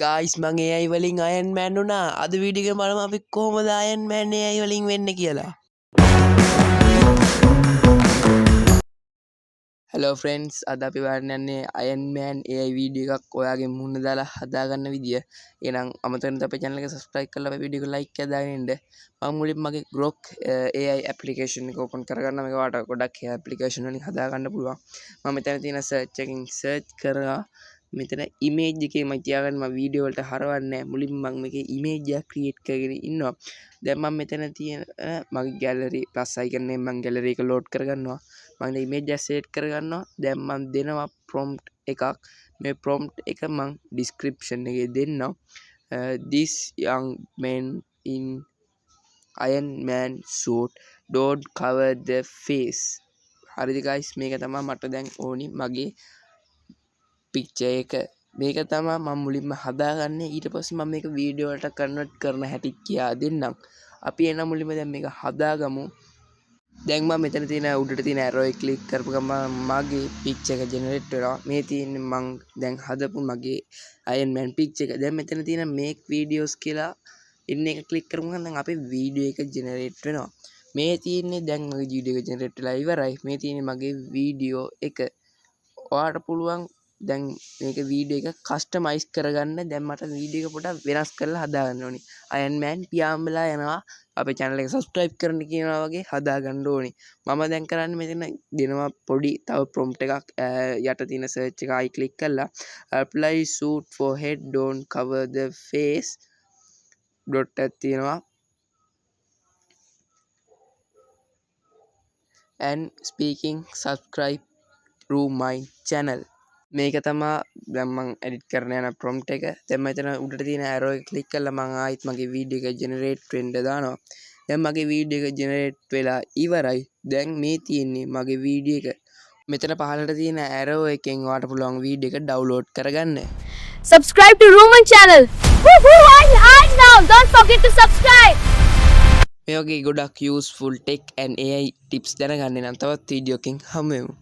Guys මං AI වලින් අයන් මෑන් වුණා. අද වීඩියෝ එකේ බලමු අපි කොහොමද අයන් මෑන් AI වලින් වෙන්නේ කියලා. Hello friends, අද අපි බලන්න යන්නේ අයන් මෑන් AI වීඩියෝ එකක් ඔයාගේ මුහුණ දාලා හදාගන්න විදිය. එහෙනම් අමතකව අපේ channel එක subscribe කරලා අපේ වීඩියෝ එක like එකක් දාගෙන ඉන්න. මම මුලින්ම මගේ Grok AI application එක open කරගන්න. මේක ඔයාලට ගොඩක් application වලින් හදාගන්න පුළුවන්. මම මෙතන තියෙන search එකකින් search කරා මෙතන image එකේ මම තියාගන්න මම වීඩියෝ වලට හරවන්නේ මුලින්ම මම මේකේ image එක create කරගෙන ඉන්නවා. දැන් මම මෙතන තියෙන මගේ gallery plus icon එකෙන් මම gallery එක load කරගන්නවා. මම image එක set කරගන්නවා. දැන් මම දෙනවා prompt එකක්. මේ prompt එක මම description එකේ දෙන්නම්. This young man in Iron Man suit don't cover the face. හරිද guys, මේක තමයි මට දැන් ඕනි මගේ picture එක. මේක තමයි මම මුලින්ම හදාගන්නේ. ඊට පස්සේ මම මේක වීඩියෝ වලට කන්වර්ට් කරන හැටි කියා දෙන්නම්. අපි එන මුලින්ම දැන් මේක හදාගමු. දැන් මම මෙතන තියෙන උඩට තියෙන arrow එක click කරපු ගමන් මගේ picture එක generate වෙනවා. මේ තියෙන්නේ මම දැන් හදපු මගේ Iron Man picture එක. දැන් මෙතන තියෙන make videos කියලා ඉන්න එක click කරමු නම් අපේ වීඩියෝ එක generate වෙනවා. මේ තියෙන්නේ දැන් මගේ වීඩියෝ එක generate වෙලා ඉවරයි. මේ තියෙන්නේ මගේ වීඩියෝ එක. ඔයාලට පුළුවන් දැන් මේක වීඩියෝ එක කස්ටමයිස් කරගන්න. දැන් මට වීඩියෝ එක පොඩ්ඩක් වෙනස් කරලා හදාගන්න ඕනි. අයන් මෑන් පියාඹ වෙලා යනවා. අපේ channel එක subscribe කරන්න කියනවා වගේ හදාගන්න ඕනි. මම දැන් කරන්නේ මෙතන දෙනවා පොඩි තව prompt එකක් යට තියෙන search එක I click කරලා apply suit for head don't cover the face dot එකක් තියෙනවා and speaking subscribe to my channel. මේක තමයි දැන් මම edit කරන යන prompt එක. දැන් මෙතන උඩට තියෙන arrow එක click කරලා මම ආයෙත් මගේ වීඩියෝ එක generate වෙන්න දානවා. දැන් මගේ වීඩියෝ එක generate වෙලා ඉවරයි. දැන් මේ තියෙන්නේ මගේ වීඩියෝ එක. මෙතන පහළට තියෙන arrow එකෙන් ඔයාලට පුළුවන් වීඩියෝ එක download කරගන්න. Subscribe to Roman channel. Woohoo! And now don't forget to subscribe. මේ වගේ ගොඩක් useful tech and AI tips දැනගන්න නම් තවත් වීඩියෝ එකකින් හමු වෙමු.